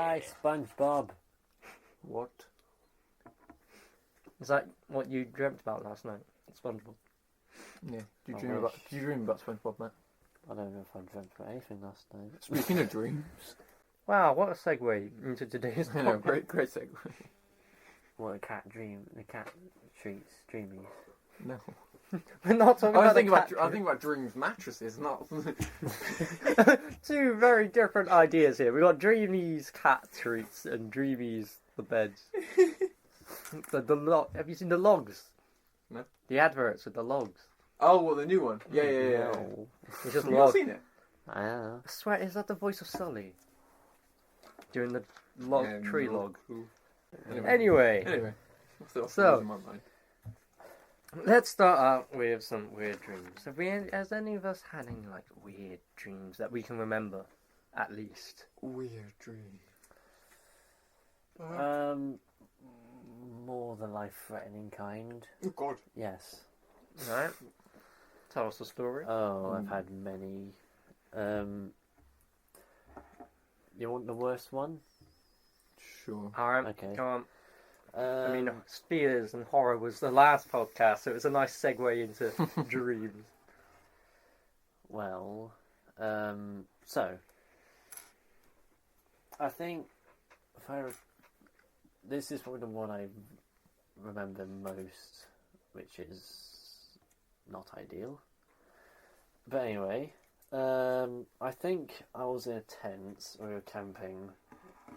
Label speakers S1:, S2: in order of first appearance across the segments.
S1: Hi, SpongeBob.
S2: What?
S3: Is that what you dreamt about last night? SpongeBob.
S2: Yeah. Did
S1: I
S2: you dream about SpongeBob, Matt?
S1: I don't know if I dreamt about anything last night.
S2: Speaking of dreams.
S3: Wow, what a segue into today's
S2: I know,
S3: topic.
S2: great segue.
S1: What a cat dream. The cat treats dreamies.
S2: No.
S3: We're not talking
S2: I was
S3: about
S2: thinking
S3: the
S2: about,
S3: cat
S2: I think about dreams mattresses, not...
S3: Two very different ideas here. We've got Dreamies cat treats and Dreamies the beds. Have you seen the logs?
S2: No.
S3: The adverts with the logs.
S2: Oh, well, the new one. Yeah.
S1: No.
S3: It's just
S2: Have you not
S3: logs.
S2: seen it?
S1: I know.
S3: I swear, is that the voice of Sully? Doing the log,
S2: Yeah,
S3: tree
S2: no
S3: log.
S2: clue.
S3: Anyway,
S2: What's
S3: So-
S2: in my mind?
S3: let's start out with some weird dreams. Has any of us had any like weird dreams that we can remember, at least?
S2: Weird dream.
S1: More the life-threatening kind.
S2: Oh, God.
S1: Yes.
S3: Right? Tell us the story.
S1: Oh, I've had many. You want the worst one?
S2: Sure.
S3: Alright,
S1: Okay.
S3: come on.
S1: I
S3: I mean, fears and horror was the last podcast, so it was a nice segue into dreams.
S1: well, so I think this is probably the one I remember most, which is not ideal. But anyway, I think I was in a tent, we were camping,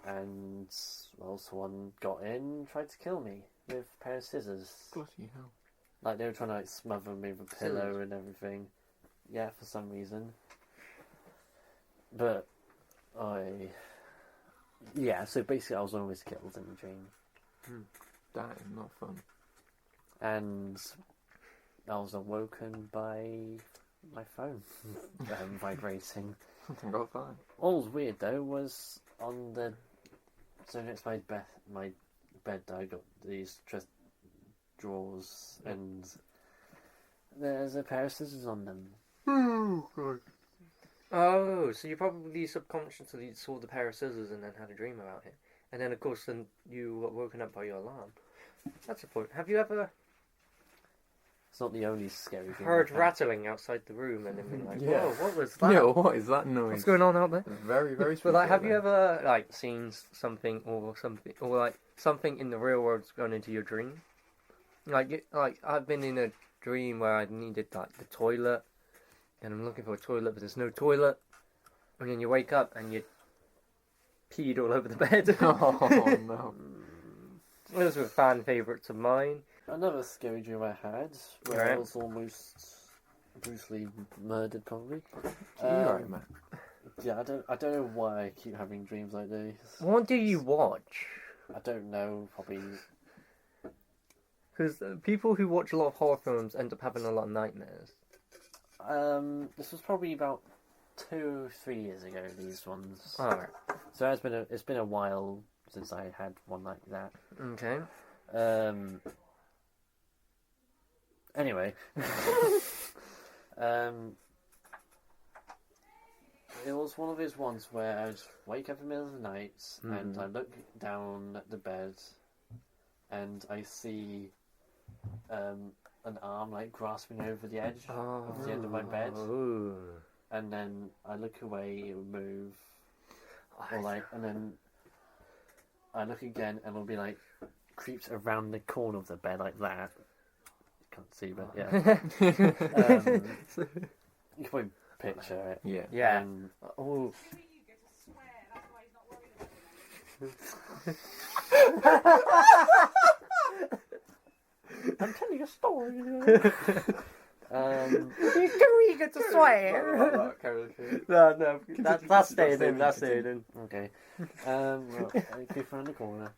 S1: and well, someone got in and tried to kill me with a pair of scissors.
S2: Bloody hell.
S1: Like they were trying to like smother me with a pillow and everything. Yeah, for some reason. But so basically I was always killed in the dream.
S2: That is not fun.
S1: And I was awoken by my phone vibrating.
S2: Something got fine.
S1: All was weird though was on the next to my bed I got these drawers and there's a pair of scissors on them.
S2: Oh, God.
S3: Oh, so you probably subconsciously saw the pair of scissors and then had a dream about it. And then, of course, then you got woken up by your alarm. That's a point. Have you ever
S1: It's not the only scary thing.
S3: heard
S1: I've had.
S3: rattling outside the room and then been like,
S2: Yeah.
S3: whoa, what was that?
S2: Yeah, what is that noise?
S3: What's going on out there?
S2: Very, very
S3: But
S2: spooky.
S3: like, have
S2: out
S3: you
S2: there.
S3: ever like seen something or like something in the real world's gone into your dream? Like I've been in a dream where I needed like the toilet, and I'm looking for a toilet, but there's no toilet, and then you wake up and you peed all over the bed.
S2: Oh, no.
S3: Those were fan favourites of mine.
S1: Another scary dream I had where
S3: Right.
S1: I was almost brutally murdered, probably.
S2: You alright, man?
S1: Yeah, I don't know why I keep having dreams like this.
S3: What do you watch?
S1: I don't know, probably.
S3: Because people who watch a lot of horror films end up having a lot of nightmares.
S1: This was probably about 2 or 3 years ago. These ones.
S3: Alright.
S1: So it's been a while since I had one like that.
S3: Okay.
S1: Anyway, it was one of those ones where I would wake up in the middle of the night and I look down at the bed and I see an arm like grasping over the edge of the end of my bed,
S3: Ooh.
S1: and then I look away, it will move, or like, and then I look again and it'll be like creeps around the corner of the bed like that. Can't see, but yeah. You can probably picture it.
S2: Yeah.
S3: Yeah. Oh.
S1: I'm telling you a story.
S3: You get to swear. No, that's staying in. That's staying in.
S1: Okay. Well, I creep around the corner,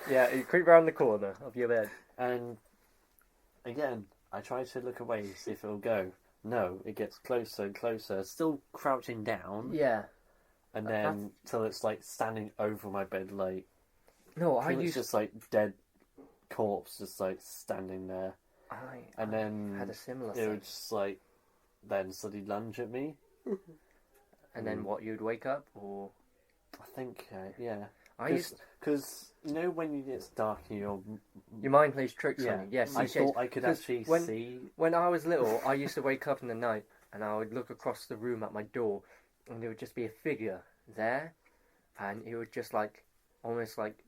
S3: Yeah, you creep around the corner of your bed.
S1: and again, I try to look away, see if it'll go. No, it gets closer and closer, still crouching down,
S3: Yeah.
S1: and then till it's like standing over my bed, like
S3: No, I
S1: it's
S3: used.
S1: just like dead corpse, just like standing there, and
S3: I
S1: then
S3: had a similar
S1: it would
S3: thing.
S1: just like then suddenly lunge at me.
S3: And then what? You'd wake up, or
S1: I think, yeah.
S3: I used
S1: Because, you know when it's dark and
S3: your mind plays tricks
S1: Yeah,
S3: on you. Yes,
S1: I
S3: you
S1: thought
S3: did.
S1: I could
S3: 'Cause
S1: actually
S3: when-
S1: see...
S3: When I was little, I used to wake up in the night and I would look across the room at my door, and there would just be a figure there, and it would just like almost like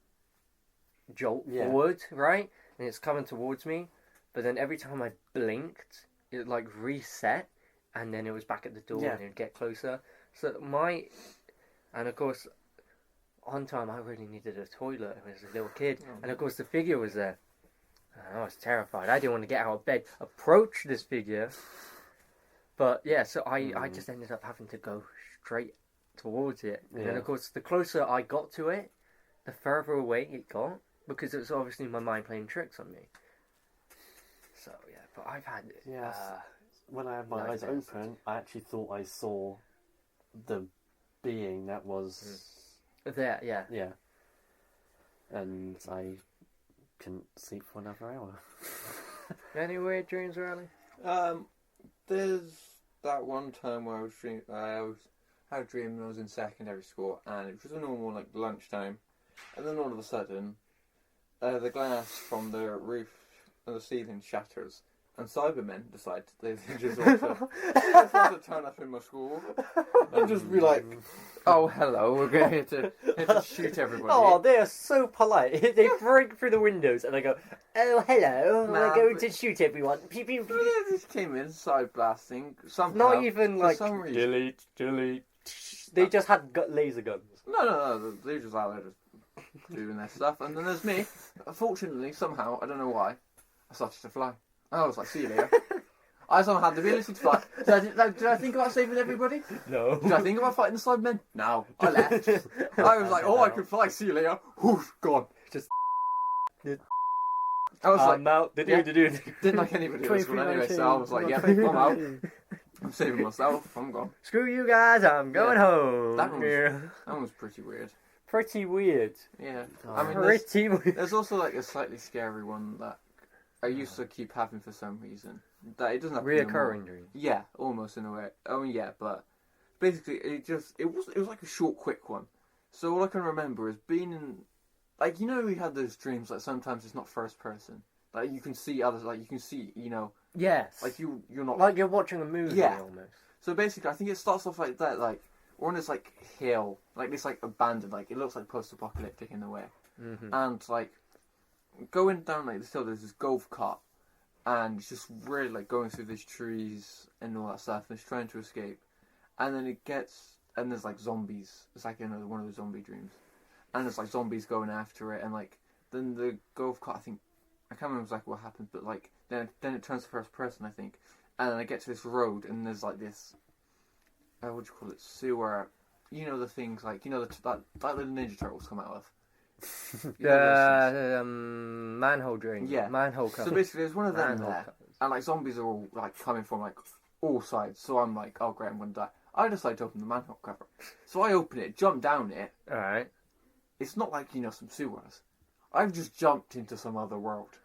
S3: jolt forward, right? And it's coming towards me, but then every time I blinked, it like reset, and then it was back at the door and it would get closer. So and of course, one time I really needed a toilet as a little kid, and of course the figure was there. And I was terrified. I didn't want to get out of bed, approach this figure. But yeah, so I just ended up having to go straight towards it. And then of course, the closer I got to it, the further away it got, because it was obviously my mind playing tricks on me. So yeah, but I've had
S1: when I had my eyes open, I actually thought I saw the being that was
S3: there. Yeah.
S1: Yeah. And I couldn't sleep for another hour.
S3: Any weird dreams, Riley?
S2: There's that one time where I had a dream when I was in secondary school, and it was just a normal like lunchtime, and then all of a sudden, the glass from the roof and the ceiling shatters, and Cybermen decide they just want to turn up in my school and just be like, "Oh, hello, we're going here to shoot everybody."
S3: Oh, they are so polite. They break through the windows and they go, "Oh, hello, we're going to shoot everyone." Pew, pew, pew.
S2: They just came in, side blasting. Somehow,
S3: Not even
S2: for
S3: like
S2: some reason.
S1: delete.
S3: They just had laser guns.
S2: No, they're just out there just doing their stuff. And then there's me. Fortunately, somehow, I don't know why, I started to fly. I was like, "See you later." I somehow had the ability to fly. Did I think about saving everybody?
S3: No.
S2: Did I think about fighting the Cybermen? No. I left. I was like, "Oh, I can fly. See you later." Whoosh, gone.
S3: Just.
S2: I was like,
S3: I'm out.
S2: didn't like anybody at school anyway, so I was like, "Yeah, I'm out. I'm saving myself. I'm gone."
S3: Screw you guys. I'm going home.
S2: That one was pretty weird.
S3: Pretty weird.
S2: Yeah.
S1: Oh.
S2: I mean,
S3: Pretty weird.
S2: there's also like a slightly scary one that I used to keep having for some reason. That it doesn't have to be
S3: Reoccurring dream.
S2: Yeah, almost in a way. I mean, yeah, but basically, it was like a short, quick one. So all I can remember is being in, like, you know, we had those dreams. Like sometimes it's not first person. Like you can see others. Like you can see, you know.
S3: Yes.
S2: Like you're not.
S3: Like you're watching a movie.
S2: Yeah.
S3: Almost.
S2: So basically, I think it starts off like that. Like we're on this like hill, like this like abandoned. Like it looks like post-apocalyptic in a way.
S3: Mm-hmm.
S2: And like going down like this hill, there's this golf cart. And it's just really like going through these trees and all that stuff, and it's trying to escape. And then and there's like zombies. It's like another one of the zombie dreams. And there's like zombies going after it, and like then the golf cart. I can't remember exactly what happens, but like then it turns to first person, I think. And then I get to this road, and there's like this, what do you call it, sewer. You know the things like that the Ninja Turtles come out of.
S3: Manhole drain.
S2: Yeah.
S3: Manhole cover.
S2: So basically, there's one of them
S3: Manhole
S2: there,
S3: covers.
S2: and like zombies are all like coming from like all sides. So I'm like, "Oh great, I'm gonna die." I decide to open the manhole cover. So I open it, jump down it.
S3: Alright.
S2: It's not like some sewers. I've just jumped into some other world.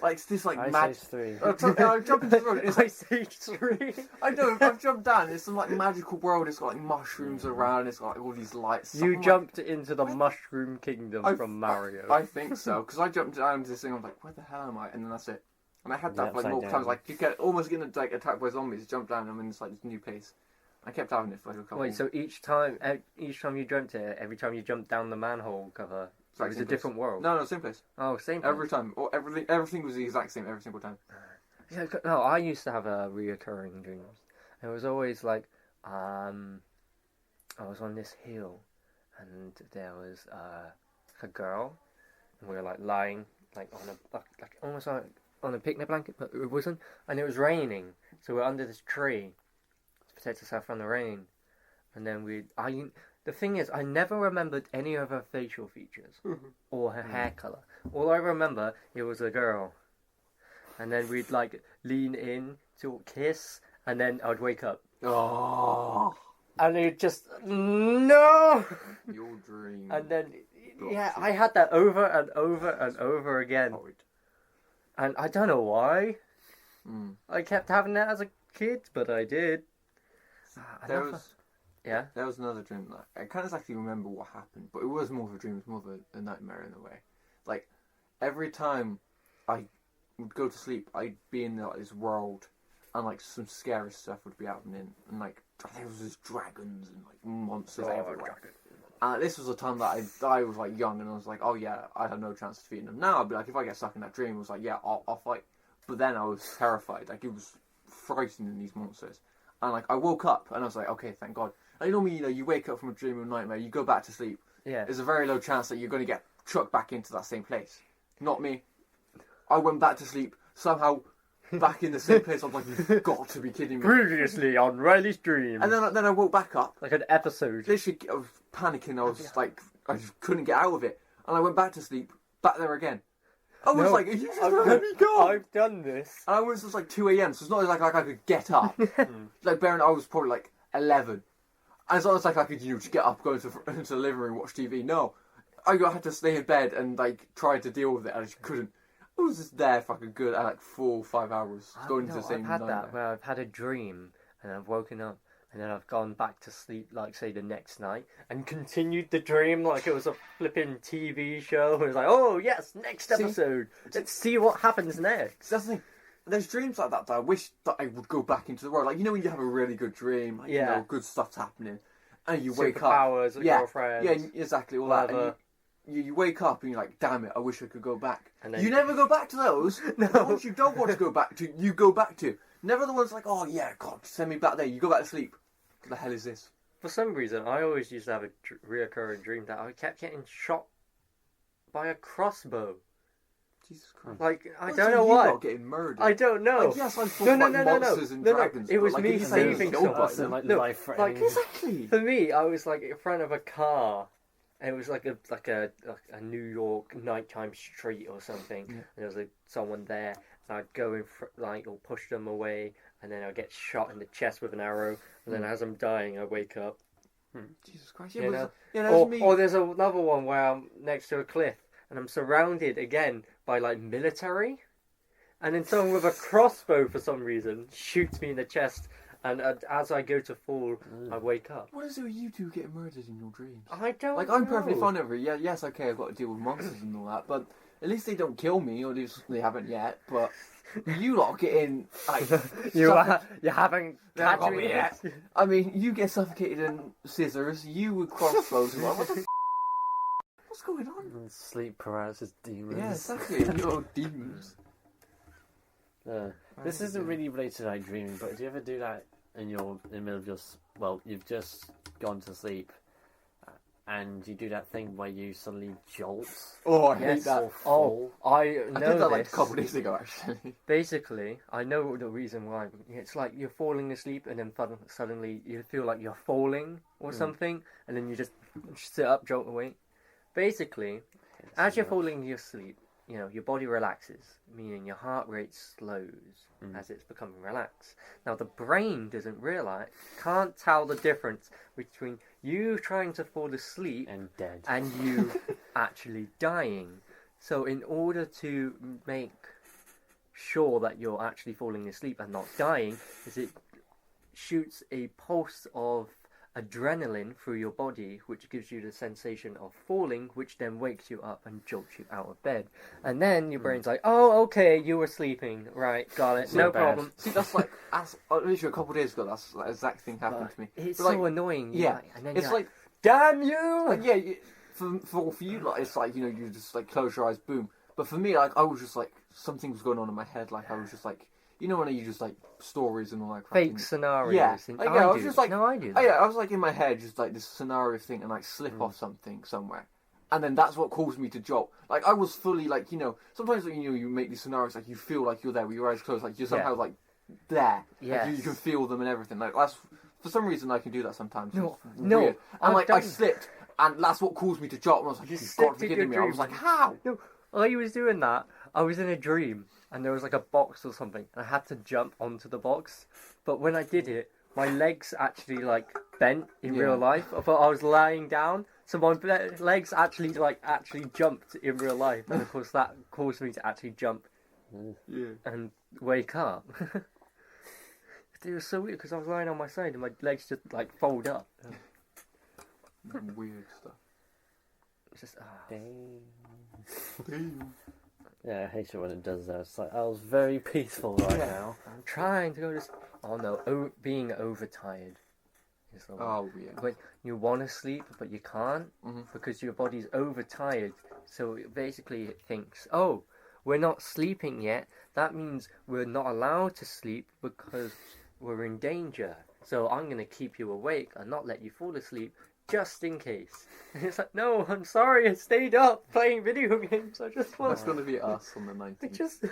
S2: Like it's this like
S1: Ice Age 3.
S2: I jump into the road. It's like
S3: Ice Age 3.
S2: I know. I've jumped down. It's some like magical world. It's got like mushrooms around. It's got like all these lights.
S3: You
S2: I'm
S3: jumped into the Mushroom Kingdom from Mario.
S2: I think so, because I jumped down into this thing. I was like, "Where the hell am I?" And then that's it. And I had that for like multiple times. Like you get almost getting like attacked by zombies. Jump down. And I'm in this like this new place. I kept having it for like a couple.
S3: Wait, so each time you jumped it, every time you jumped down the manhole cover, it was a different world?
S2: No, same place.
S3: Oh, same place.
S2: Every time. Or everything was the exact same every single time.
S3: Yeah, no, I used to have reoccurring dreams. It was always like, I was on this hill, and there was a girl, and we were like lying like on like almost like on a picnic blanket, but it wasn't, and it was raining, so we're under this tree to protect ourselves from the rain, and then the thing is, I never remembered any of her facial features or her hair color. All I remember, it was a girl. And then we'd like lean in to kiss, and then I'd wake up.
S2: Oh,
S3: And it just, no!
S2: your dream.
S3: And then, yeah, I had that over and over and over again. And I don't know why. I kept having that as a kid, but I did. Yeah.
S2: There was another dream that I can't exactly remember what happened, but it was more of a dream. It was more of a nightmare in a way. Like every time I would go to sleep, I'd be in like, this world, and like some scary stuff would be happening, and like there was just dragons and like monsters everywhere. And this was a time that I was like young, and I was like, oh yeah, I had no chance of defeating them. Now I'd be like, if I get stuck in that dream, I was like, yeah, I'll fight. But then I was terrified. Like it was frightening, these monsters. And like I woke up and I was like, okay, thank God. And normally, you wake up from a dream or a nightmare, you go back to sleep.
S3: Yeah.
S2: There's a very low chance that you're going to get chucked back into that same place. Not me. I went back to sleep, somehow back in the same place. I was like, you've got to be kidding me.
S3: Previously on Riley's Dream.
S2: And then I woke back up.
S3: Like an episode.
S2: Literally, I was panicking. I was just like, I just couldn't get out of it. And I went back to sleep, back there again. I was like, are you just let me go?
S3: I've done this.
S2: And I was just like 2 a.m, so it's not like I could get up. Like, bearing I was probably like 11. And it's not like I could, just get up, go into the living room, watch TV. No. I had to stay in bed and, like, try to deal with it. I just couldn't. I was just there for like a good, like, 4 or 5 hours. Going into the same
S3: I've had
S2: nightmare.
S3: that where I've had a dream and I've woken up and then I've gone back to sleep, like, say, the next night and continued the dream like it was a flipping TV show. And it was like, oh, yes, next episode. Let's see what happens next.
S2: That's the thing. There's dreams like that I wish that I would go back into the world. Like, when you have a really good dream, like, good stuff's happening, and you wake up.
S3: Superpowers, girlfriends.
S2: Yeah, exactly, all
S3: whatever.
S2: that. And you wake up and you're like, damn it, I wish I could go back.
S3: And then
S2: you never go back to those.
S3: No.
S2: The ones you don't want to go back to, you go back to. Never the ones like, oh yeah, God, send me back there. You go back to sleep. What the hell is this?
S3: For some reason, I always used to have a reoccurring dream that I kept getting shot by a crossbow.
S2: Jesus Christ.
S3: Like, I
S2: What's
S3: don't know
S2: you
S3: why.
S2: lot getting murdered?
S3: I don't know.
S2: Like, yes, I thought monsters and dragons.
S3: It was
S2: but, like,
S3: me
S2: if you
S3: saving
S2: don't
S3: someone.
S2: bite them-
S1: Like
S3: No,
S1: life-threatening.
S3: like,
S2: Exactly.
S3: For me, I was like in front of a car, and it was like a New York nighttime street or something.
S2: Yeah.
S3: And there was like someone there, and I'd go in or push them away, and then I'd get shot in the chest with an arrow, and then as I'm dying, I wake up.
S2: Jesus Christ.
S3: You know?
S2: That was me.
S3: Or there's another one where I'm next to a cliff, and I'm surrounded again by like military, and then someone with a crossbow for some reason shoots me in the chest, and as I go to fall, I wake up.
S2: What is it with you two getting murdered in your dreams?
S3: I don't
S2: Like,
S3: know.
S2: I'm perfectly fine over it. Yeah, yes, okay, I've got to deal with monsters and all that, but at least they don't kill me, or at least they haven't yet, but you lot get in, like...
S3: You haven't
S2: They haven't got
S3: catch
S2: me
S3: me
S2: yet.
S3: yet.
S2: I mean, you get suffocated in scissors, you with crossbows, like, what the f***? What's going on?
S1: And sleep paralysis demons.
S2: Yeah, exactly, you're demons.
S1: This isn't really related to like dreaming, but do you ever do that in the middle of your... Well, you've just gone to sleep, and you do that thing where you suddenly jolt?
S2: Oh, I hate
S3: Yes.
S2: that.
S1: Or fall?
S3: I
S2: I
S3: know
S2: did that like a
S3: this.
S2: couple of days ago, actually.
S3: Basically, I know the reason why. It's like you're falling asleep and then suddenly you feel like you're falling or something, and then you just sit up, jolt awake. Basically, as you're falling asleep, your body relaxes, meaning your heart rate slows as it's becoming relaxed. Now, the brain can't tell the difference between you trying to fall asleep
S1: And dead.
S3: and you actually dying. So in order to make sure that you're actually falling asleep and not dying, it shoots a pulse of adrenaline through your body, which gives you the sensation of falling, which then wakes you up and jolts you out of bed. And then your brain's like, oh, okay, you were sleeping. Right, got it, no
S1: bad.
S3: problem.
S2: See, that's like, literally a couple of days ago, that's the exact thing happened to me.
S3: It's
S2: But,
S3: so
S2: like,
S3: annoying.
S2: Yeah,
S3: And then
S2: it's
S3: you're
S2: like,
S3: damn you!
S2: like, yeah, for you, like, it's like, you just, like, close your eyes, boom. But for me, like, I was just, like, something was going on in my head, like, I was just, like, when you just, like, stories and all that crap.
S3: Fake scenarios.
S2: Yeah,
S3: And
S2: like, yeah, I was
S3: do
S2: just,
S3: that.
S2: like,
S3: No, I do
S2: oh,
S3: that.
S2: yeah, I was, like, in my head, just, like, this scenario thing, and, like, slip off something somewhere. And then that's what caused me to jolt. Like, I was fully, like, sometimes, you make these scenarios, like, you feel like you're there with your eyes closed, like, you're somehow, like, there.
S3: Yes.
S2: Like, you can feel them and everything. Like, that's, for some reason, I can do that sometimes.
S3: No,
S2: It's
S3: no,
S2: weird. And,
S3: I've
S2: like, I
S3: done-
S2: slipped, and that's what caused me to jolt, and I was like,
S3: You
S2: you've got
S3: slipped
S2: to be
S3: in
S2: kidding me.
S3: your
S2: I was
S3: dreams.
S2: like, how?
S3: No, I was doing that. I was in a dream, and there was like a box or something, and I had to jump onto the box. But when I did it, my legs actually like bent in
S2: Yeah.
S3: real life. I thought I was lying down, so my legs actually jumped in real life, and of course that caused me to actually jump
S2: Yeah.
S3: and wake up. It was so weird because I was lying on my side and my legs just like fold up.
S2: Weird stuff.
S3: It's just
S2: Damn.
S1: Yeah, I hate it when it does that. It's like, I was very peaceful right now.
S3: I'm trying to go to. Oh no, being overtired. Is the one.
S2: Oh yeah.
S3: When you want to sleep but you can't because your body's overtired, so basically it thinks, oh, we're not sleeping yet. That means we're not allowed to sleep because we're in danger. So I'm going to keep you awake and not let you fall asleep just in case. And it's like, no, I'm sorry, I stayed up playing video games. I just want.
S2: That's gonna be us on the 19th.
S3: I just.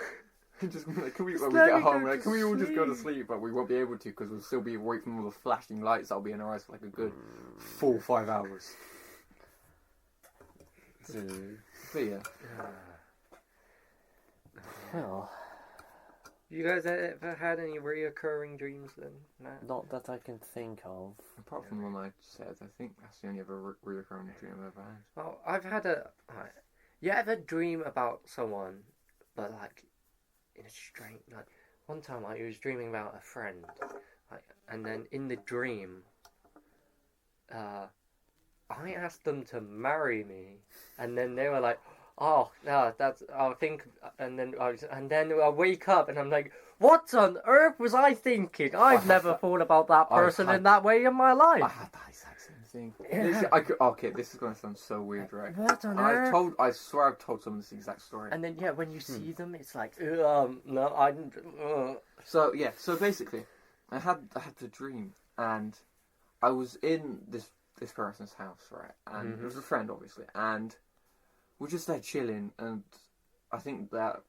S2: Just like, can we, when
S3: Just
S2: we
S3: let
S2: get
S3: me
S2: home,
S3: go
S2: like,
S3: to
S2: can we all just go to
S3: sleep.
S2: sleep? But we won't be able to because we'll still be awake from all the flashing lights that'll be in our eyes for like a good 4-5 hours. But yeah.
S1: Well,
S3: You guys ever had any reoccurring dreams then? No.
S1: not that I can think of.
S2: Apart from the one I said, I think that's the only other reoccurring dream I've ever had.
S3: Well, I've had a. You ever dream about someone, but like in a strange, like one time I was dreaming about a friend, like, and then in the dream, I asked them to marry me, and then they were like, "Oh, no, that's I think," and then I wake up and I'm like, "What on earth was I thinking? I've never thought about that person in that way in my
S2: I
S3: life."
S2: had that exact same thing.
S3: Yeah.
S2: Okay, this is going to sound so weird, right?
S3: What on earth?
S2: I swear I've told someone this exact story.
S3: And then when you see them, it's like, no, I didn't.
S2: So yeah, so basically, I had the dream, and I was in this person's house, right? And it was a friend, obviously, and we're just there chilling, and I think that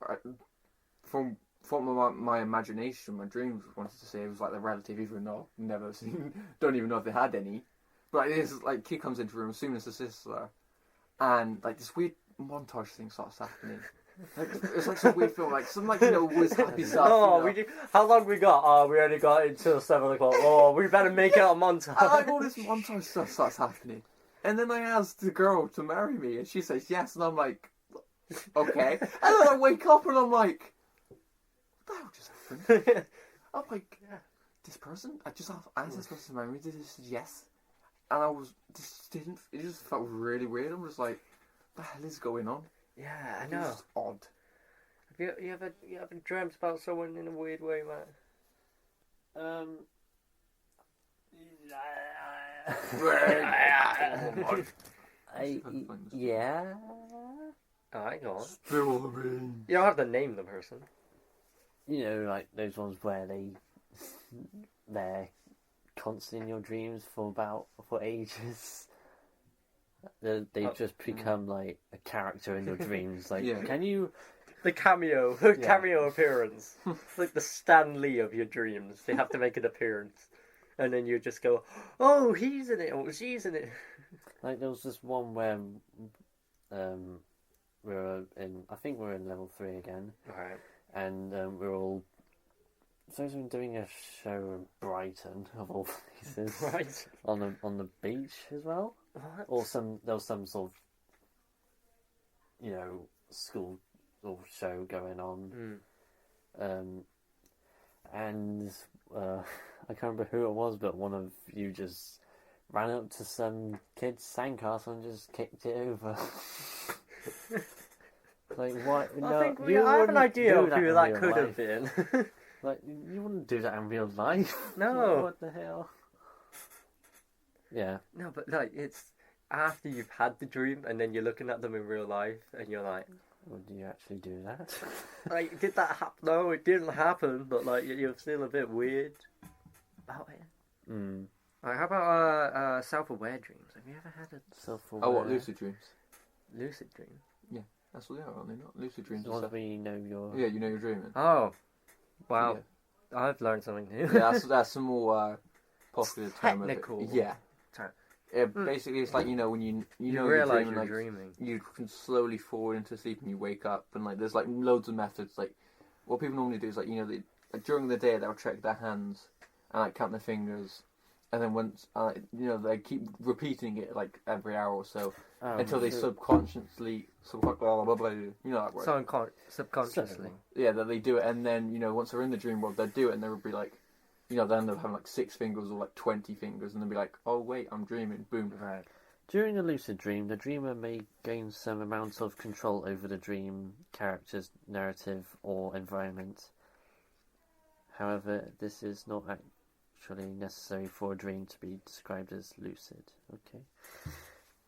S2: from my imagination, my dreams wanted to say it was like the relative, even though I've never seen, don't even know if they had any. But this like kid comes into the room, assuming it's a sister, and like this weird montage thing starts happening. Like, it's like some weird film, like some always happy stuff.
S3: Oh,
S2: you know?
S3: how long we got? Oh, we only got until 7 o'clock. Oh, we better make it a montage.
S2: And like all this montage stuff starts happening, and then I asked the girl to marry me, and she says yes, and I'm like, okay. And then I wake up and I'm like, what the hell just happened? I'm like, this person, I just asked this person to marry me, they just said yes, and it just felt really weird. I'm just like, what the hell is going on?
S3: Yeah, I
S2: It
S3: know.
S2: was just odd.
S3: Have you ever dreamt about someone in a weird way, Matt?
S1: Yeah.
S3: Alright, go on.
S2: Spill the beans.
S3: You don't have to name the person.
S1: You know, like those ones where they're constantly in your dreams for ages. They've just become like a character in your dreams. Like,
S2: Yeah.
S1: can you?
S3: The cameo appearance. It's like the Stan Lee of your dreams. They have to make an appearance. And then you just go, oh, he's in it, or she's in it.
S1: Like there was this one where I think we're in level 3 again,
S3: Alright.
S1: and we're all supposed to be doing a show in Brighton of all places,
S3: Right.
S1: on the beach as well,
S3: What?
S1: or there was some sort of school or show going on, and I can't remember who it was, but one of you just ran up to some kid's sandcastle and just kicked it over. Like, what?
S3: I think I have an idea of who that could have been.
S1: Like, you wouldn't do that in real life.
S3: No.
S1: What the hell? Yeah.
S3: No, but like, it's after you've had the dream and then you're looking at them in real life and you're like,
S1: Would you actually do that?
S3: like, did that happen? No, it didn't happen, but like, you're still a bit weird about it.
S1: Mm.
S3: Alright, how about self-aware dreams? Have you ever had a
S1: Self-aware.
S2: Oh, what, lucid dreams?
S3: lucid dream?
S2: That's what they are, aren't they not? Lucid dreams and
S1: Once
S2: stuff.
S1: we know your...
S2: Yeah, you know you're dreaming.
S3: Oh, wow. I've learned something new.
S2: Yeah, that's some more popular term of it.
S3: Technical
S2: Yeah.
S3: term.
S2: Yeah, basically it's like, when you know
S3: realise
S2: dreaming,
S3: you're
S2: like,
S3: dreaming.
S2: you can slowly fall into sleep and you wake up, and like there's like loads of methods. Like what people normally do is like they, like during the day they'll check their hands and like count their fingers, and then once they keep repeating it like every hour or so until they subconsciously blah, blah, blah, you know that word.
S3: Subconsciously.
S2: Yeah, that they do it, and then once they're in the dream world, they'll do it, and they'll be like, they'll end up having like 6 fingers or like 20 fingers, and they'll be like, oh wait, I'm dreaming. Boom.
S3: Right.
S1: During a lucid dream, the dreamer may gain some amount of control over the dream character's narrative or environment. However, this is not actually necessary for a dream to be described as lucid. Okay.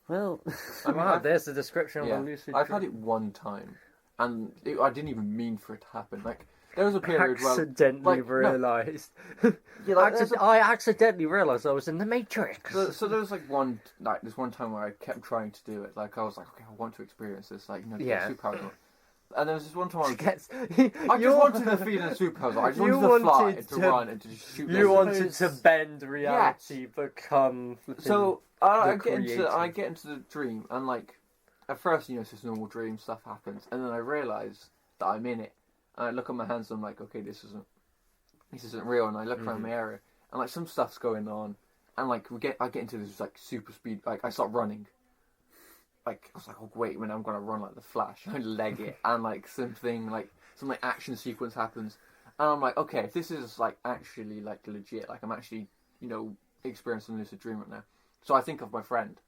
S1: Well,
S3: Wow, there's the description of a lucid
S2: I've
S3: dream.
S2: had it one time, and I didn't even mean for it to happen. Like, there was a period where...
S3: Accidentally realised.
S2: Yeah, like,
S3: I accidentally realised I was in the Matrix.
S2: So there was like this one time where I kept trying to do it. Like, I was like, okay, I want to experience this. Like, to get superpowers. And there was this one time I just wanted to feel a superpower. I just wanted to fly and to run and to just shoot.
S3: You wanted to bend reality, become.
S2: So I get into the dream, and like at first, it's just normal dream stuff happens, and then I realise that I'm in it, and I look at my hands, and I'm like, okay, this isn't real, and I look around my area, and like some stuff's going on, and like I get into this like super speed, like I start running. Like, I was like, oh wait, when I'm gonna run like the Flash, I leg it, and like some action sequence happens, and I'm like, okay, if this is like actually like legit, like I'm actually experiencing lucid dream right now. So I think of my friend,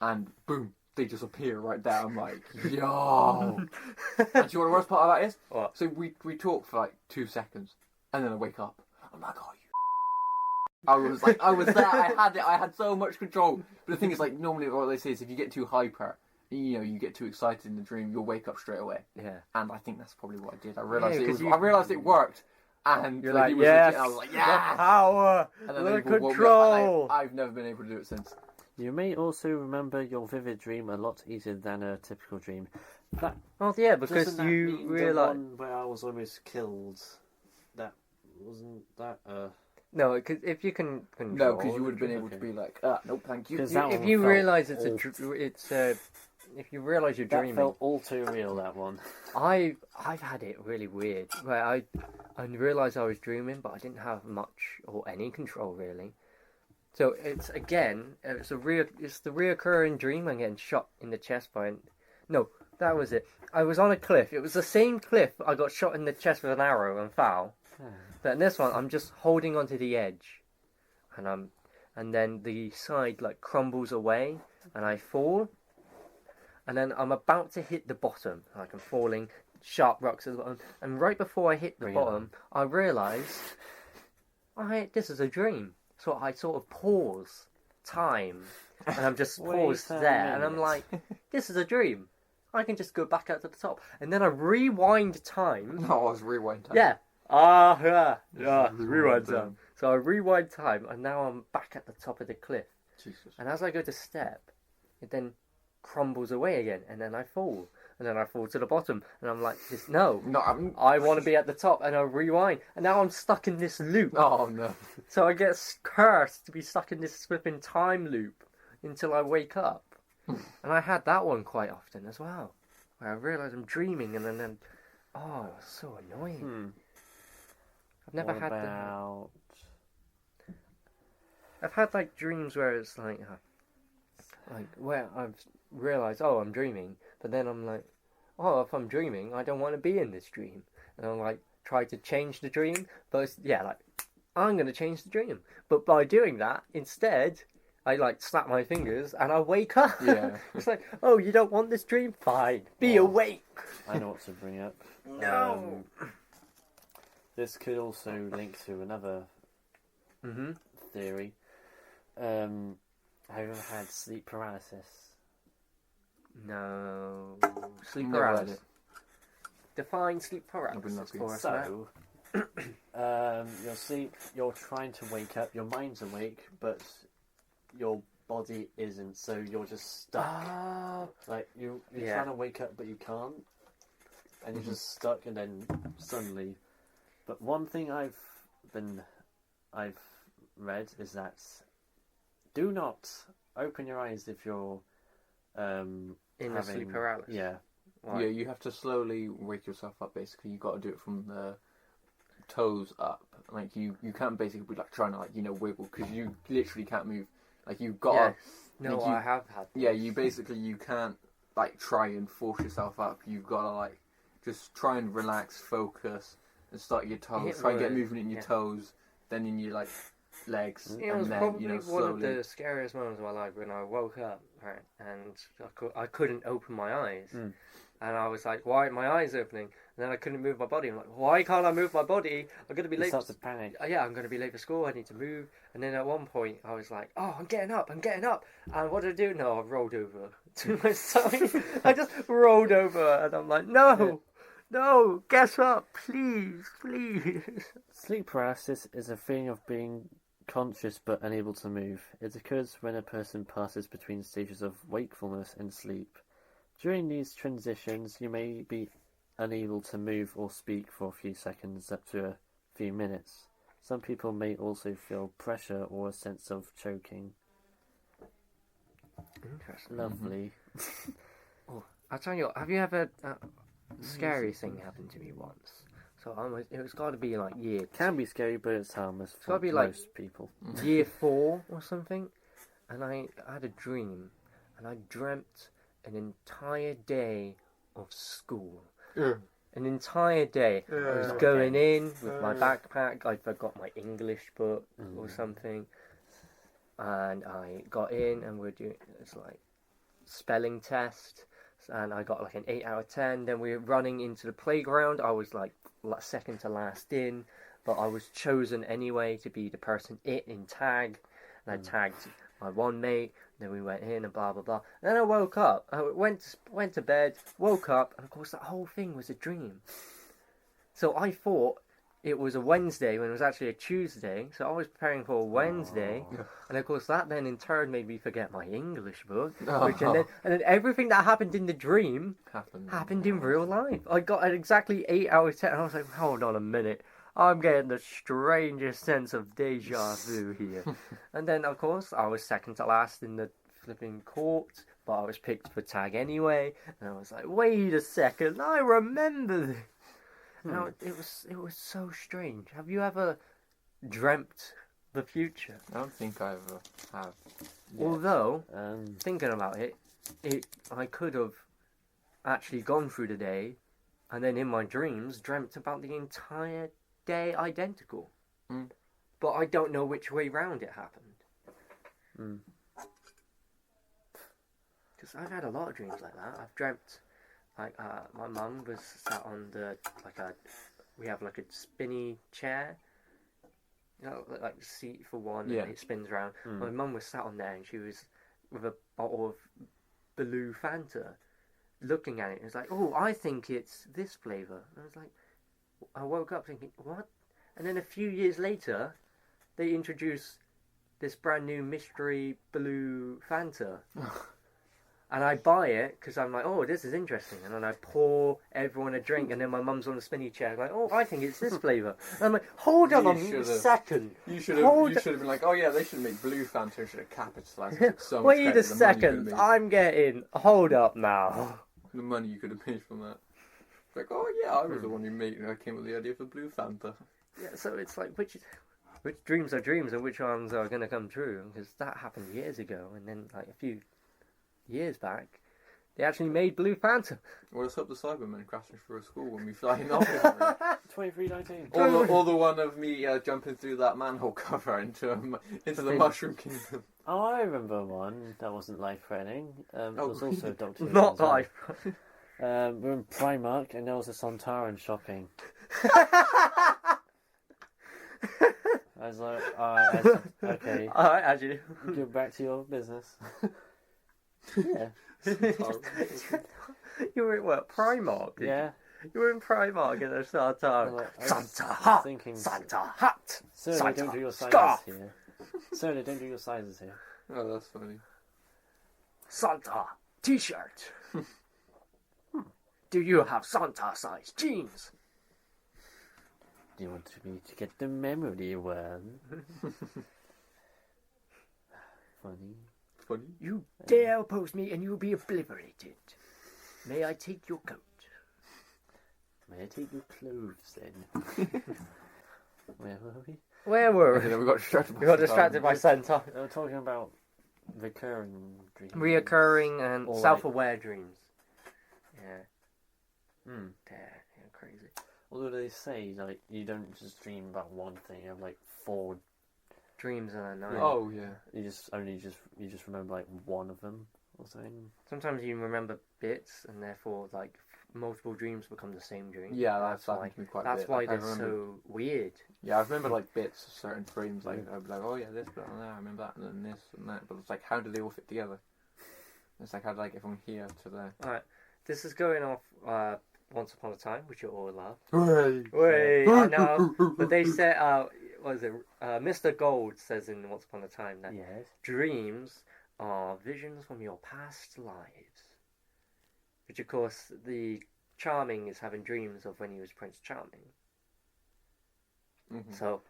S2: and boom, they just appear right there. I'm like, yo. And do you know what the worst part of that is?
S3: What?
S2: So we talk for like 2 seconds, and then I wake up. I'm like, oh, you. I was there. I had it. I had so much control. But the thing is, like, normally what they say is if you get too hyper, you get too excited in the dream, you'll wake up straight away.
S3: Yeah.
S2: And I think that's probably what I did. I realised it worked. And
S3: you're
S2: like,
S3: like, yes,
S2: I was like, yeah,
S3: the power,
S2: and then
S3: the
S2: people woke me
S3: control.
S2: up, and I've never been able to do it since.
S1: you may also remember your vivid dream a lot easier than a typical dream. That
S3: Well, yeah, because
S1: doesn't that
S3: you
S1: mean
S3: realise.
S1: the one where I was almost killed. That wasn't that.
S3: No, because if you can control.
S2: No, because you would have been able to be like, nope, thank you.
S3: If you realise if you realise you're
S1: That
S3: dreaming.
S1: felt all too real. That one.
S3: I've had it really weird. Where I realised I was dreaming, but I didn't have much or any control really. So it's the reoccurring dream. I'm getting shot in the chest by no, that was it. I was on a cliff. It was the same cliff. I got shot in the chest with an arrow and fell. But in this one, I'm just holding onto the edge, and then the side like crumbles away, and I fall, and then I'm about to hit the bottom, like I'm falling, sharp rocks at the bottom, and right before I hit the bottom, I realise, this is a dream. So I sort of pause time, and I'm just paused there, and I'm like, this is a dream. I can just go back out to the top, and then I rewind time.
S2: No, I was rewind time.
S3: Yeah. Rewind time. So I rewind time, and now I'm back at the top of the cliff.
S2: Jesus.
S3: And as I go to step, it then crumbles away again, and then I fall, and then I fall to the bottom, and I'm like, I want to be at the top, and I rewind, and now I'm stuck in this loop.
S2: Oh no!
S3: So I get cursed to be stuck in this flipping time loop until I wake up, and I had that one quite often as well, where I realise I'm dreaming, and then it was so annoying. I've never had
S1: about...
S3: I've had like dreams where it's like where I've realised, I'm dreaming, but then I'm like, if I'm dreaming, I don't want to be in this dream, and I'm like try to change the dream, but it's, I'm going to change the dream, but by doing that instead, I like snap my fingers and I wake up.
S2: Yeah.
S3: It's like, you don't want this dream? Fine, be awake.
S1: I know what to bring up.
S3: No.
S1: This could also link to another theory. Have you ever had sleep paralysis?
S3: No. Sleep paralysis. Define sleep paralysis for us.
S1: So, you're asleep, you're trying to wake up, your mind's awake, but your body isn't, so you're just stuck. Like, you're trying to wake up, but you can't. And you're just stuck, and then suddenly... But one thing I've read is that do not open your eyes if you're
S3: in a sleep paralysis.
S1: Yeah.
S2: Right. Yeah, you have to slowly wake yourself up. Basically, you got to do it from the toes up. Like you can't basically be like trying to wiggle because you literally can't move. Like you've got.
S3: Yes. No, I have had. This.
S2: Yeah, you can't like try and force yourself up. You've got to like just try and relax, focus. And start your toes. Try and get movement in your toes. then in your like legs,
S3: It was
S2: and then
S3: probably
S2: you know
S3: one of
S2: slowly.
S3: the scariest moments of my life when I woke up, right, and I couldn't open my eyes. And I was like, why are my eyes opening? And then I couldn't move my body. I'm like, why can't I move my body? I'm going to be
S1: You
S3: late.
S1: start to panic.
S3: Yeah, I'm going to be late for school. I need to move. And then at one point, I was like, oh, I'm getting up. And what did I do? No, I rolled over to my side. I just rolled over. And I'm like, no, get up, please.
S1: Sleep paralysis is a feeling of being conscious but unable to move. It occurs when a person passes between stages of wakefulness and sleep. During these transitions, you may be unable to move or speak for a few seconds up to a few minutes. Some people may also feel pressure or a sense of choking.
S3: Interesting.
S1: Lovely.
S3: I'll tell you what, have you ever... scary thing happened to me once. So it was got to be like
S1: Can be scary, but it's harmless for
S3: gotta be like-
S1: most people.
S3: year 4 or something, and I had a dream, and I dreamt an entire day of school. An entire day. I was going in with my backpack. I forgot my English book or something, and I got in, and we're doing it's like spelling test, and I got like an 8 out of 10. Then we were running into the playground. I was like second to last in, but I was chosen anyway to be the person in tag, and I tagged my one mate. Then we went in and blah blah blah. And then I woke up. I went to bed, woke up, and of course that whole thing was a dream. So I thought it was a Wednesday when it was actually a Tuesday. So I was preparing for a Wednesday, and of course that then in turn made me forget my English book. And then everything that happened in the dream happened in real life. I got an exactly 8 out of 10. And I was like, hold on a minute. I'm getting the strangest sense of deja vu here. And then, of course, I was second to last in the flipping court, but I was picked for tag anyway. And I was like, wait a second, I remember this. And it was so strange. Have you ever dreamt the future?
S2: I don't think I ever have.
S3: Although, thinking about it, I could have actually gone through the day, and then in my dreams dreamt about the entire day identical. But I don't know which way round it happened. Because I've had a lot of dreams like that. I've dreamt like my mum was sat on we have like a spinny chair, you know, like the seat for one, and it spins around. My mum was sat on there, and she was with a bottle of blue Fanta, looking at it. It was like, oh, I think it's this flavour. And I was like, I woke up thinking, what? And then a few years later, they introduced this brand new mystery blue Fanta. And I buy it because I'm like, oh, this is interesting. And then I pour everyone a drink, and then my mum's on the spinny chair, like, oh, I think it's this flavour. And I'm like, hold on a second.
S2: You should have been like, oh yeah, they should make blue Fanta. You should have capitalised. So much
S3: Wait a second, I'm getting. Hold up now.
S2: The money you could have made from that. Like, oh yeah, I was the one who came up with the idea for blue Fanta.
S3: Yeah, so it's like, which dreams are dreams and which ones are going to come true? Because that happened years ago, and then like a few years back, they actually made blue Fanta.
S2: Well, let's hope the Cybermen crashing through a school when we fly in off.
S1: 2319.
S2: Or the one of me jumping through that manhole cover into the Mushroom Kingdom.
S1: Oh, I remember one that wasn't life-threatening. It was also Doctor Who.
S3: Not life.
S1: We were in Primark, and there was a Sontaran shopping. I was like, alright, okay.
S3: Alright, actually.
S1: Go back to your business. Yeah.
S3: You were at what, Primark?
S1: Yeah.
S3: You were in Primark in a Santa Santa hat.
S1: Sir,
S3: Santa
S1: they don't do your sizes
S3: scarf.
S1: here. Sir, they don't do your sizes here.
S2: Oh, that's funny.
S3: Santa t-shirt. Do you have Santa size jeans?
S1: Do you want me to get the memory one? Funny.
S3: You dare oppose me and you will be obliterated. May I take your coat?
S1: May I take your clothes then? Where were we?
S3: Where were we?
S2: Then we got distracted.
S3: We got distracted by Santa.
S1: We were talking about recurring dreams.
S3: Reoccurring and
S1: Or
S3: self-aware dreams. Yeah.
S1: Hmm.
S3: Yeah, crazy.
S1: Although they say like you don't just dream about one thing. You have like 4.
S3: Dreams in a night.
S2: Oh yeah.
S1: You just remember like one of them or something.
S3: Sometimes you remember bits, and therefore like multiple dreams become the same dream.
S2: Yeah, that's happened to me quite a bit.
S3: That's why
S2: Like, I
S3: they're
S2: remember-
S3: so weird.
S2: Yeah, I remember like bits of certain dreams. Like I'd be like, oh yeah, this bit on there, I remember that, and then this and that. But it's like, how do they all fit together? It's like, how do I get from here to there?
S3: Alright, this is going off Once Upon a Time, which you all love.
S2: Hooray!
S3: Wait, I know. But they said, what is it? Mr. Gold says in Once Upon a Time that
S1: Yes.
S3: dreams are visions from your past lives. Which, of course, the Charming is having dreams of when he was Prince Charming.
S2: Mm-hmm.
S3: So,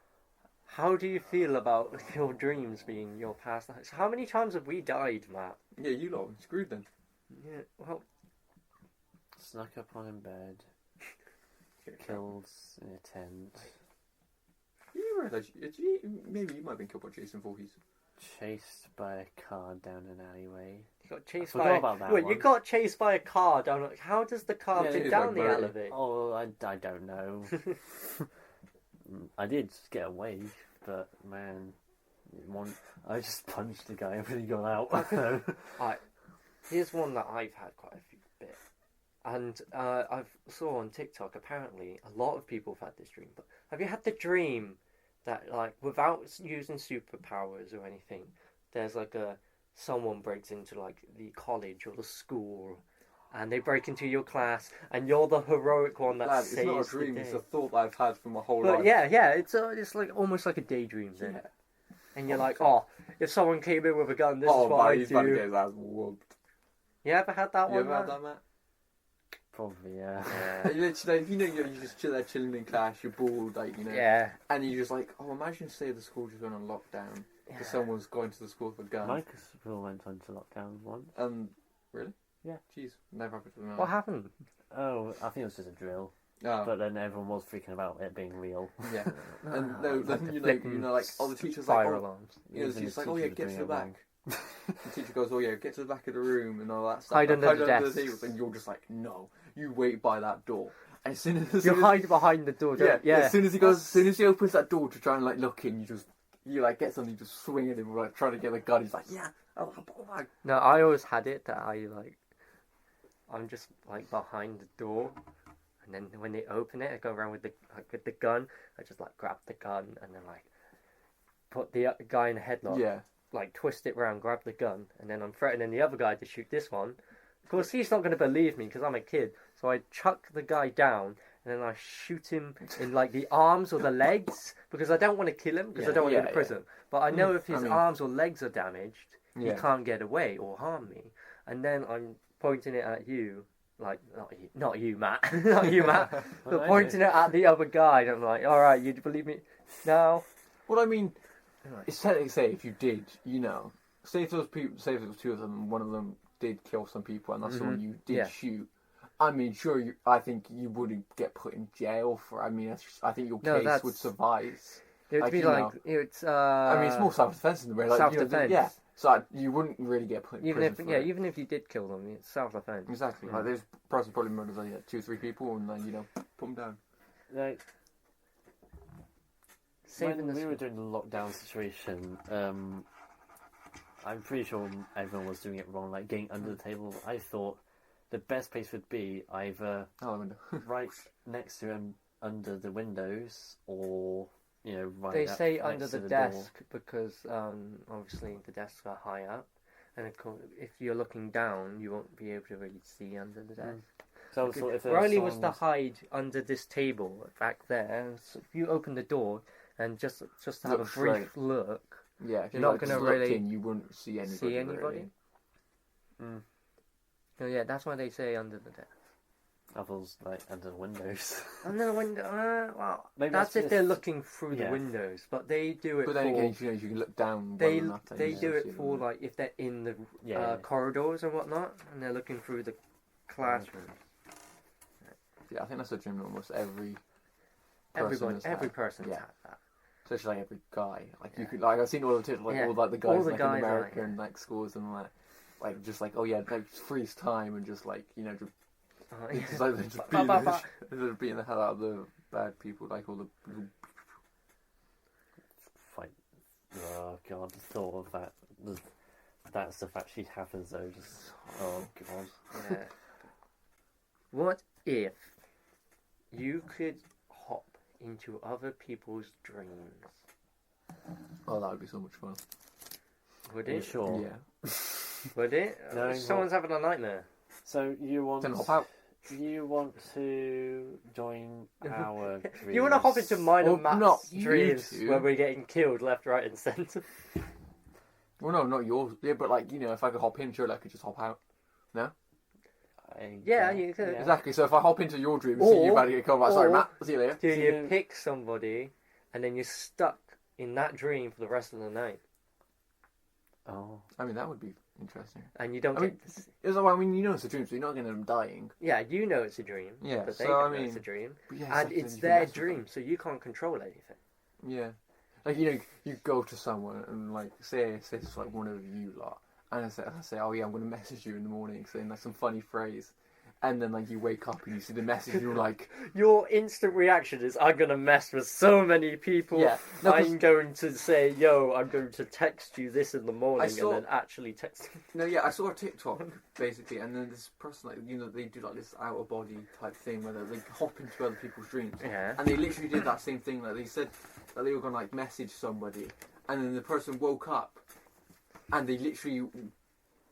S3: how do you feel about your dreams being your past lives? How many times have we died, Matt?
S2: Yeah, you lot screwed then.
S3: Yeah, well,
S1: Snuck up on in bed. Killed in a tent.
S2: You realise maybe you might have been killed by Jason Voorhees.
S1: Chased by a car down an alleyway.
S3: you got chased
S1: I forgot
S3: by.
S1: about that
S3: Wait,
S1: one.
S3: you got chased by a car down. How does the car
S1: Yeah,
S3: get
S2: it's
S3: down
S2: like
S3: the
S2: very-
S3: elevator?
S1: Oh, I don't know. I did get away, but man, I just punched the guy when he got out.
S3: Alright, here's one that I've had quite a few bit, and I've saw on TikTok. Apparently, a lot of people have had this dream. But have you had the dream that, like, without using superpowers or anything, there's like someone breaks into like the college or the school, and they break into your class, and you're the heroic one that
S2: Lad,
S3: saves
S2: it's not a
S3: the
S2: dream.
S3: day.
S2: It's a thought that I've had for my whole
S3: But
S2: life.
S3: yeah, it's like almost like a daydream then.
S2: Yeah.
S3: And you're like, oh, if someone came in with a gun, this is what
S2: man,
S3: I
S2: he's about to get
S3: do.
S2: his ass whooped.
S3: You ever had that
S2: You
S3: one?
S2: ever had
S3: Matt?
S2: that, Matt?
S1: Probably, yeah.
S3: Yeah.
S2: You literally, you just chill there chilling in class, you're bored, like,
S3: Yeah.
S2: and you're just like, oh, imagine say the school just went on lockdown because someone's going to the school with a gun.
S1: My school went onto lockdown once.
S2: Really?
S1: Yeah.
S2: Jeez, never happened to them.
S3: What happened?
S1: Oh, I think it was just a drill.
S2: Oh,
S1: But then everyone was freaking about it being real.
S2: yeah. And no,
S3: Like
S2: then
S3: the
S2: you
S3: flipping
S2: know, like, oh, the teacher's
S3: fire
S2: like, oh,
S3: alarms.
S2: you know, the
S1: Even
S2: teacher's
S1: the
S2: like, oh yeah,
S1: teachers
S2: get
S1: were
S2: to the
S1: doing it
S2: back. The teacher goes, oh yeah, get to the back of the room and all that stuff.
S3: Hide
S2: Like,
S3: under the
S2: under
S3: desks.
S2: tables, and you're just like, no, you wait by that door. And as soon as
S3: You
S2: soon as-
S3: hide behind the door.
S2: yeah,
S3: Don't, yeah.
S2: As soon as he goes, as soon as he opens that door to try and like look in, you like get something, you just swing at him, like trying to get the gun. He's like, yeah, oh my.
S3: No, I always had it that I'm just like behind the door, and then when they open it, I go around with the gun. I just like grab the gun and then like put the guy in the headlock.
S2: Yeah,
S3: Like twist it round, grab the gun, and then I'm threatening the other guy to shoot this one. Of course, he's not going to believe me because I'm a kid. So I chuck the guy down, and then I shoot him in like the arms or the legs because I don't want to kill him because I
S2: Yeah,
S3: don't want to
S2: yeah,
S3: go to prison. But I know if
S2: I
S3: his
S2: mean-
S3: arms or legs are damaged, he
S2: yeah.
S3: can't get away or harm me. And then I'm pointing it at you, like not you, Matt, not you, Matt,
S1: Well,
S3: but
S1: I
S3: pointing it at the other guy. And I'm like, all right, you believe me now?
S2: Well, I mean,
S3: Right.
S2: it's technically say if you did, say if those people, say if it was two of them, and one of them did kill some people, and that's the one you did
S3: Yeah.
S2: shoot. I mean, sure, I think you wouldn't get put in jail for. I mean, I think your
S3: No,
S2: case
S3: that's-
S2: would suffice.
S3: It would
S2: Like,
S3: be
S2: you
S3: like it's.
S2: I mean, it's more self-defense in the way. Like,
S3: self-defense.
S2: yeah. So you wouldn't really get put in
S3: Even
S2: prison
S3: if
S2: for it.
S3: even if you did kill them, it's self-defense.
S2: Exactly.
S3: Yeah.
S2: Like, this person probably murders like 2-3 people, and then put them down.
S1: Like,
S3: Saving
S1: when
S3: the
S1: we were doing the lockdown situation, I'm pretty sure everyone was doing it wrong, like getting under the table. I thought the best place would be either
S2: Oh, the window.
S1: right next to him under the windows, or right.
S3: They
S1: up
S3: say
S1: next
S3: under
S1: to
S3: the
S1: door.
S3: desk because obviously the desks are high up, and of course, if you're looking down, you won't be able to really see under the desk.
S1: So I thought if
S3: Riley was
S1: someone
S3: to hide under this table back there. So if you open the door and just to have
S2: Look
S3: a brief
S2: straight.
S3: look,
S2: Yeah, if
S3: You're
S2: you
S3: not
S2: like,
S3: gonna
S2: just looked
S3: really
S2: in, you wouldn't see anybody.
S3: see anybody.
S2: Really.
S1: Mm.
S3: So yeah, that's why they say under the desk.
S1: I was like under the windows.
S3: Under the window. Well,
S1: Maybe
S3: that's
S1: that's
S3: if they're
S1: just-
S3: looking through the
S1: yeah.
S3: windows, but they do it
S2: But then
S3: for.
S2: again, you can look down.
S3: They
S2: well enough that
S3: they
S2: you
S3: do
S2: can
S3: it
S2: see
S3: for
S2: them.
S3: like if they're in the
S1: Yeah.
S3: corridors and whatnot, and they're looking through the classroom.
S2: Yeah, I think that's a dream that almost every person
S3: Everyone,
S2: has
S3: every
S2: had.
S3: person's
S2: Yeah.
S3: had that.
S2: Especially like every guy. Like you
S3: Yeah.
S2: could like I've seen all the tips like
S3: Yeah.
S2: all like the
S3: All
S2: guys
S3: the
S2: like
S3: guys
S2: in
S3: are,
S2: American like schools and like just like oh yeah like freeze time and just like just It's like they're just beating the hell out of the bad people, like all the
S1: Fight. Oh god, the thought of that. That stuff actually happens though. Just oh god.
S3: Yeah. What if you could hop into other people's dreams?
S2: Oh, that would be so much fun.
S3: Would
S1: Are you
S3: it?
S1: sure?
S2: Yeah.
S3: Would it?
S1: No,
S3: Someone's having a nightmare.
S1: So you want
S2: Then hop out.
S1: you want to join our dreams?
S3: You want to hop into mine and
S2: Well,
S3: Matt's
S2: not you
S3: dreams
S2: two.
S3: where we're getting killed left, right, and centre?
S2: Well, no, not yours. Yeah, but like, you know, if I could hop in, surely I could just hop out. No?
S3: Yeah, you could.
S1: Yeah.
S2: Exactly. So if I hop into your dream,
S3: Or-
S2: see you about to get killed. Like, sorry,
S3: or-
S2: Matt. See you later.
S3: Do
S1: So
S3: you
S1: you-
S3: pick somebody and then you're stuck in that dream for the rest of the night,
S1: Oh,
S2: I mean, that would be interesting.
S3: and you don't
S2: I
S3: get
S2: mean-
S3: to see.
S2: It's like, I mean, you know it's a dream, so you're not going to end up dying.
S3: Yeah, you know it's a dream.
S2: Yeah,
S3: but they
S2: so,
S3: don't
S2: I
S3: know it's
S2: mean-
S3: a dream,
S2: But yeah,
S3: and
S2: then
S3: it's
S2: you can
S3: their
S2: mess with them.
S3: dream, so you can't control anything.
S2: Yeah. Like, you know, you go to someone and, like, say it's like one of you lot, and I say, oh yeah, I'm going to message you in the morning, saying like some funny phrase. And then, like, you wake up and you see the message and you're like...
S3: Your instant reaction is, I'm going to mess with so many people.
S2: Yeah. No, 'cause-
S3: I'm going to say, yo, I'm going to text you this in the morning,
S2: saw-
S3: and then actually text you.
S2: No, yeah, I saw a TikTok, basically, and then this person, like, you know, they do, like, this out-of-body type thing where they hop into other people's dreams.
S3: Yeah.
S2: And they literally did that same thing. Like, they said that they were going to, like, message somebody, and then the person woke up, and they literally...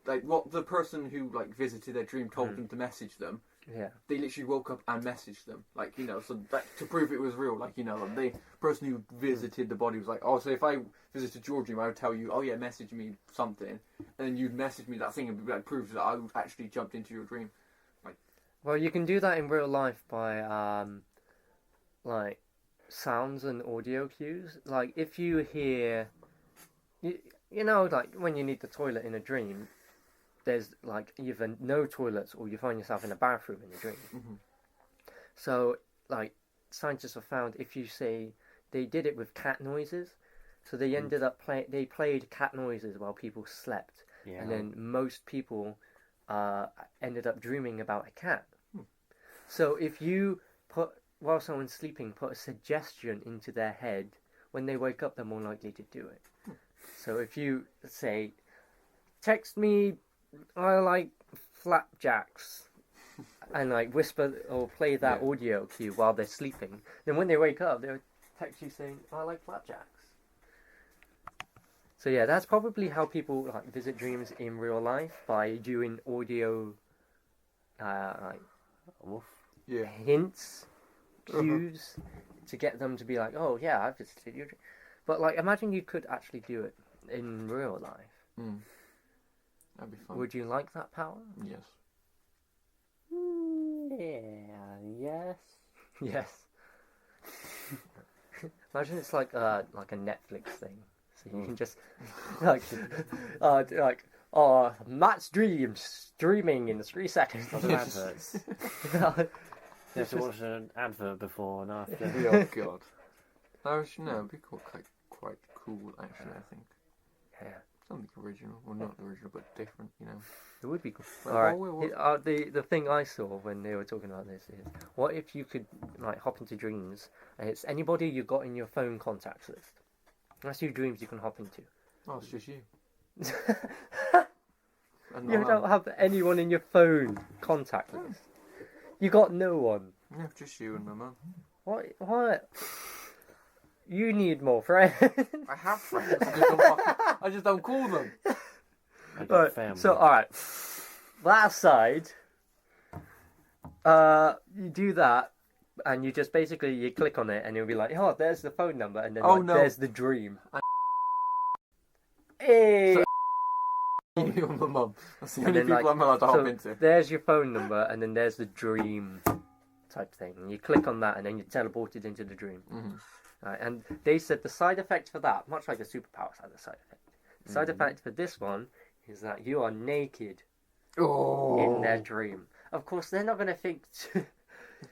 S2: Like, what the person who, like, visited their dream told them to message them,
S3: Yeah.
S2: they literally woke up and messaged them. Like, you know, so that, to prove it was real. Like, you know, like, the person who visited the body was like, oh, so if I visited your dream, I would tell you, oh, yeah, message me something. And then you'd message me that thing and like, prove that I actually jumped into your dream.
S3: Well, you can do that in real life by, like, sounds and audio cues. Like, if you hear... You know, like, when you need the toilet in a dream... There's like either no toilets or you find yourself in a bathroom in your dream.
S2: Mm-hmm.
S3: So, like, scientists have found if you say they did it with cat noises, so they ended up they played cat noises while people slept,
S1: yeah.
S3: and then most people ended up dreaming about a cat. So if you while someone's sleeping, put a suggestion into their head, when they wake up, they're more likely to do it. So if you say, text me, I like flapjacks, and like whisper or play that audio cue while they're sleeping, then when they wake up, they'll text you saying, I like flapjacks. So yeah, that's probably how people like visit dreams in real life, by doing audio like
S1: Woof.
S2: Yeah.
S3: hints, cues, to get them to be like, oh yeah, I've visited your dream. But like, imagine you could actually do it in real life.
S2: Mm. That'd be fun.
S3: Would you like that power?
S2: Yes.
S1: Yeah. Yes.
S3: Yes. Imagine it's like a Netflix thing, so you can just like Matt's dreams streaming in 3 seconds.
S1: Lots of adverts. You have to watch an advert before and after.
S2: Oh god. That was, no, it'd be quite cool actually. I think
S3: Yeah,
S2: something original, well not original but different. You know.
S3: it would be cool.
S2: Well,
S3: All right.
S2: well,
S3: The thing I saw when they were talking about this is, what if you could like hop into dreams and it's anybody you got in your phone contacts list. That's your dreams you can hop into.
S2: Oh, it's just you. And
S3: You
S2: not
S3: don't have anyone in your phone contact list. You got no one.
S2: Yeah, just you and my mum.
S3: What? What? You need more friends.
S2: I have friends. I just don't call them.
S1: I got
S3: Right,
S1: family.
S3: so, alright. That aside, you do that, and you just basically, you click on it, and it'll be like, oh, there's the phone number, and then
S2: Oh,
S3: like,
S2: no.
S3: there's the dream. Hey!
S2: So- You and my mum. That's the
S3: And
S2: only
S3: then,
S2: people
S3: like,
S2: I'm allowed to hop
S3: so
S2: into.
S3: there's your phone number, and then there's the dream type thing. And you click on that, and then you're teleported into the dream.
S2: Mhm.
S3: Right, and they said the side effect for that, much like the superpowers had a side effect. The side
S2: Mm-hmm.
S3: effect for this one is that you are naked
S2: Oh.
S3: in their dream. Of course, they're not going to think.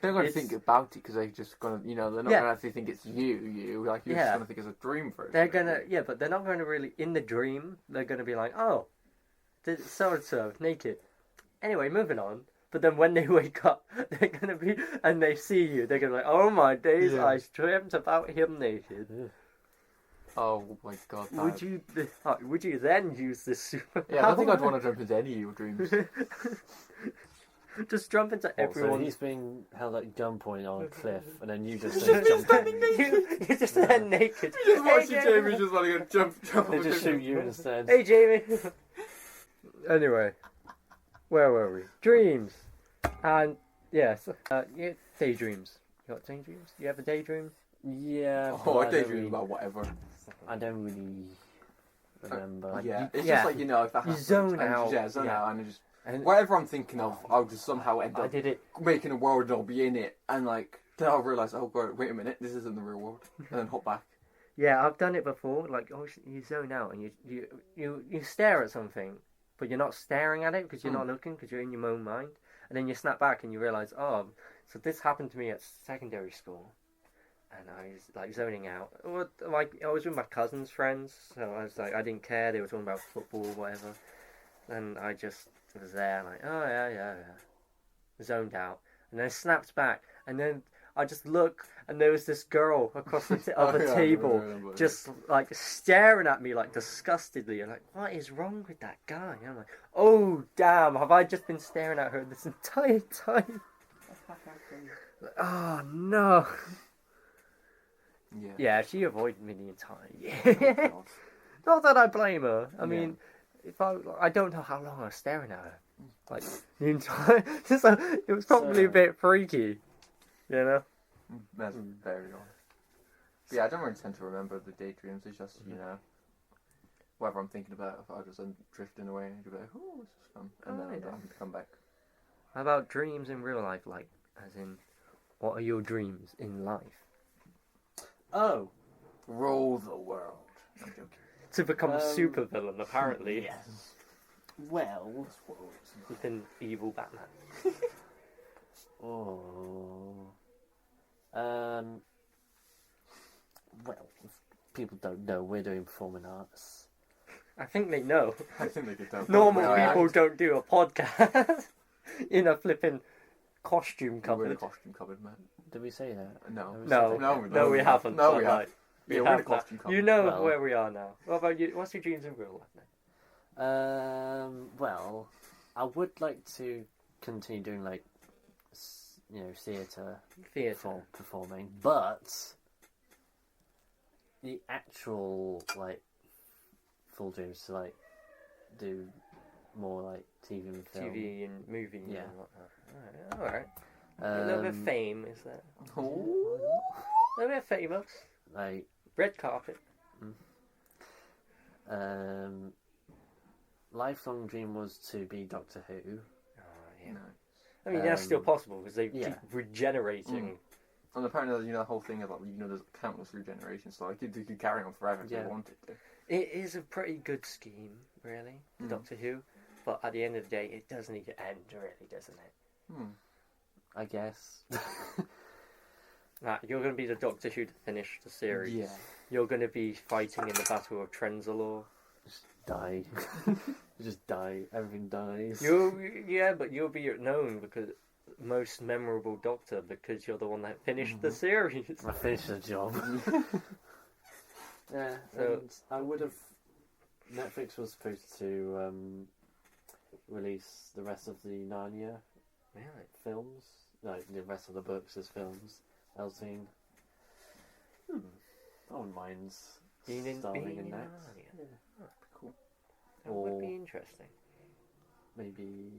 S2: They're going to
S3: It's-
S2: think about it because they're just going to, you know, they're not
S3: Yeah.
S2: going to actually think it's you. Like, you're
S3: Yeah.
S2: just going to think it's a dream for a
S3: They're
S2: second.
S3: gonna, yeah, but they're not going to really. In the dream, they're going to be like, oh, so and so naked. Anyway, moving on. But then when they wake up, they're gonna be, and they see you, they're gonna be like, oh my days,
S2: Yeah.
S3: I dreamt about him naked.
S2: Oh my god.
S3: Would you then use this superpower?
S2: Yeah, I don't think I'd want to jump into any of your dreams.
S3: Just jump into
S1: So
S3: everyone.
S1: he's being held at gunpoint on a cliff, and then you just
S2: Just
S1: jump
S2: standing
S1: in.
S3: You're just there naked.
S2: You just watch
S3: Hey,
S2: Jamie just want to go jump.
S1: They just shoot you instead.
S3: Hey, Jamie. Anyway, where were we? Dreams. And, yes, daydreams. You got daydreams? You have a daydream?
S1: Yeah.
S2: Oh,
S1: but
S2: I daydream about whatever.
S1: I don't really remember.
S2: Yeah, it's
S3: yeah.
S2: just like, you know, if that
S3: You
S2: happens,
S3: zone
S2: and
S3: out.
S2: Yeah, zone
S3: Yeah.
S2: out, and it just
S3: And
S2: whatever I'm thinking of, I'll just somehow end
S3: I
S2: up
S3: did it.
S2: making a world and I'll be in it, and like then I'll realise, oh god, wait a minute, this isn't the real world, and then hop back.
S3: Yeah, I've done it before. Like, you zone out and you stare at something, but you're not staring at it because you're not looking, because you're in your own mind. And then you snap back and you realise, oh, so this happened to me at secondary school. And I was like zoning out. Or, like, I was with my cousin's friends, so I was like, I didn't care. They were talking about football or whatever. And I just was there, like, oh yeah. Zoned out. And then I snapped back. And then I just look, and there was this girl across the other table, just like staring at me like disgustedly. I'm like, what is wrong with that guy? And I'm like, oh damn, have I just been staring at her this entire time? Oh no. Yeah, she avoided me the entire year. Not that I blame her. I mean, if I don't know how long I was staring at her. Like the entire, so it was probably a bit freaky, you know.
S2: That's very odd. But yeah, I don't really tend to remember the daydreams. It's just, you know, whatever I'm thinking about, if I just end drifting away and be like, oh, this is fun, and then I have to come back.
S3: How about dreams in real life? Like, as in, what are your dreams in life?
S1: Oh,
S2: Rule the world. I'm joking.
S3: To become a supervillain, apparently.
S1: yes. Well,
S3: With an evil Batman.
S1: well, if people don't know, we're doing performing arts.
S3: I think they know.
S2: I think they could tell.
S3: Normal people don't do a podcast in a flipping costume
S2: We're in a
S3: cupboard.
S2: costume cupboard, man.
S1: Did we say that?
S2: No.
S3: No, we haven't.
S2: No,
S3: but,
S2: we
S3: like,
S2: haven't.
S3: we
S2: Yeah, we're in a
S3: have
S2: costume
S3: that.
S2: cupboard.
S3: You know
S1: Well.
S3: where we are now. What about you? What's your dreams in real life then?
S1: Well, I would like to continue doing like, theatre
S3: Theatre.
S1: performing, but the actual like full dreams to like do more like TV and film.
S3: TV and movies
S1: Yeah.
S3: and whatnot. Alright. A little bit of fame, is there? A little bit of famous.
S1: like
S3: Red carpet.
S1: lifelong dream was to be Doctor Who.
S3: Oh, yeah. I mean, that's still possible because they
S1: yeah.
S3: keep regenerating.
S2: And apparently, you know, the whole thing about, you know, there's countless regenerations, so they could carry on forever if they wanted to.
S3: It is a pretty good scheme, really, Doctor Who. But at the end of the day, it does need to end, really, doesn't it?
S1: I guess.
S3: You're going to be the Doctor Who to finish the series.
S1: Yeah.
S3: You're going to be fighting in the Battle of Trenzalore.
S1: Just die. Just die. Everything dies.
S3: But you'll be known because most memorable Doctor because you're the one that finished the series.
S1: I finished the job. Yeah.
S3: So-
S1: And I would have. Netflix was supposed to release the rest of the Narnia
S3: Really?
S1: films, like the rest of the books as films. I was thinking, I wouldn't mind starring in that.
S3: Narnia.
S2: Cool.
S3: That
S1: Or-
S3: would be interesting.
S1: Maybe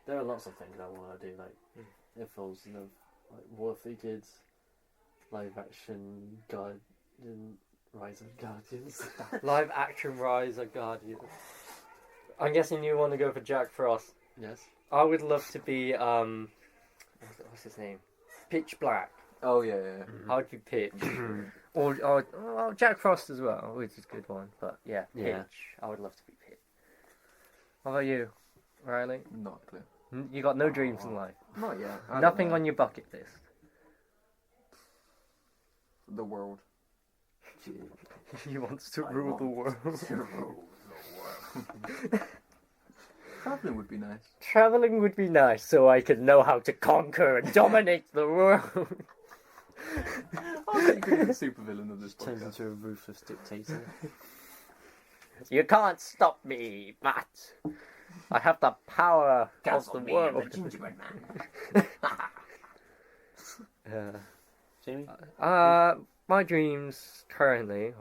S1: there are lots of things I want to do, like if I was in a like Worthy Kids live action Guardian Rise of Guardians.
S3: Live action Rise of Guardian. I'm guessing you want to go for Jack Frost.
S1: Yes.
S3: I would love to be what's his name? Pitch Black.
S2: Oh, yeah.
S3: I would be Pitch. or Jack Frost as well, which is a good one. But yeah, Pitch.
S1: Yeah.
S3: I would love to be Pitch. How about you, Riley?
S2: Not clear.
S3: You got no dreams in life.
S2: Not yet.
S3: Nothing on your bucket list.
S2: The world.
S3: He wants to rule the world.
S2: Traveling would be nice.
S3: Traveling would be nice, so I could know how to conquer and dominate the world.
S2: I think you could be the supervillain of this
S1: Turns
S2: podcast.
S1: into a ruthless dictator.
S3: You can't stop me, Matt. I have the power of the world.
S2: gingerbread man.
S1: Jamie?
S3: My dreams currently,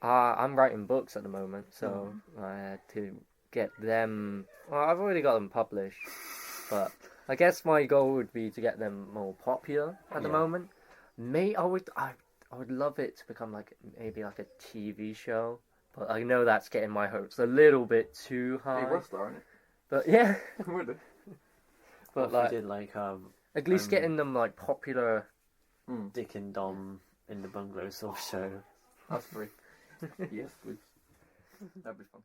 S3: I'm writing books at the moment, so I had to get them. Well, I've already got them published, but I guess my goal would be to get them more popular at the moment. I would love it to become maybe like a TV show, but I know that's getting my hopes a little bit too high.
S2: He was starring it.
S3: But yeah,
S2: Would it?
S3: but
S1: What if we did
S3: at least getting them popular.
S1: Dick and Dom in the bungalow sort of show.
S2: That's free. Yes, please. That'd be fun.